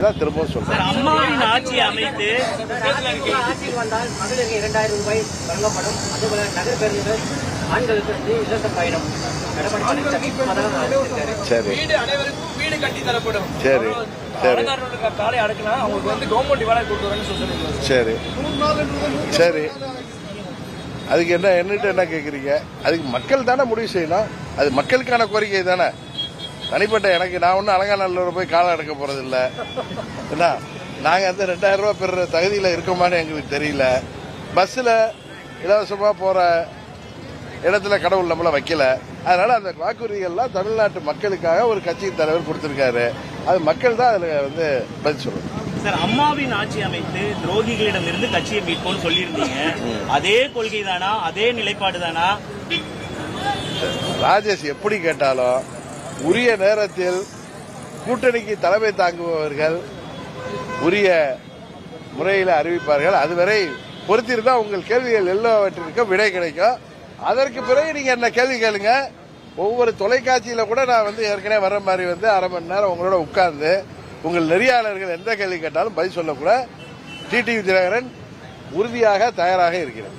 திரும்ப சொல்றேன். அம்மாவின் ஆட்சி அமைத்து ஆட்சியில் வந்தால் மகளிருக்கு 2000 ரூபாய் வழங்கப்படும். அதுபோல நகர் பேருந்துகள் ஆண்களுக்கு இலவச பயணம். சரி வீடு கட்டி தரப்படும். சரி சரி காலை அடக்குனா அவங்களுக்கு கவர்மெண்ட் வேலை கொடுத்துருவாங்க சொல்லுங்க. சரி சரி அதுக்கு என்னட்டு என்ன கேக்குறீங்க? அதுக்கு மக்கள் தானே முடிவு செய்யணும். அது மக்களுக்கான கோரிக்கை தானே. தனிப்பட்ட எனக்கு நான் ஒன்றும் அலங்காநல்லூர் போய் காலம் அடக்க போறது இல்லை. என்ன நாங்கள் அந்த 2000 ரூபாய் பெற தகுதியில் இருக்கோமான்னு எங்களுக்கு தெரியல. பஸ்ஸில் இலவசமாக போகிற இடத்துல கடவுள் நம்மள வைக்கல. அதனால அந்த வாக்குறுதிகள்லாம் தமிழ்நாட்டு மக்களுக்காக ஒரு கட்சியின் தலைவர் கொடுத்திருக்காரு. அது மக்கள் தான் அதுல பதில் சொல்லணும். சார், அம்மாவின் ஆட்சி அமைத்து துரோகிகளிடம் இருந்து கட்சியை மீட்போம்னு சொல்லியிருந்தீங்க. அதே கொள்கை தானா? அதே நிலைப்பாடு தானா? ராஜேஷ் எப்படி கேட்டாலும் உரிய நேரத்தில் கூட்டணிக்கு தலைமை தாங்குபவர்கள் உரிய முறையில் அறிவிப்பார்கள். அதுவரை பொறுத்திருந்தா உங்கள் கேள்விகள் எல்லாவற்றிற்கும் விடை கிடைக்கும். அதற்கு பிறகு நீங்க என்ன கேள்வி கேளுங்க. ஒவ்வொரு தொலைக்காட்சியில கூட நான் ஏற்கனவே வர்ற மாதிரி அரை மணி நேரம் உங்களோட உட்கார்ந்து உங்கள் நெறியாளர்கள் எந்த கேள்வி கேட்டாலும் பதில் சொல்லக்கூட டிடிவி தினகரன் உறுதியாக தயாராக இருக்கிறேன்.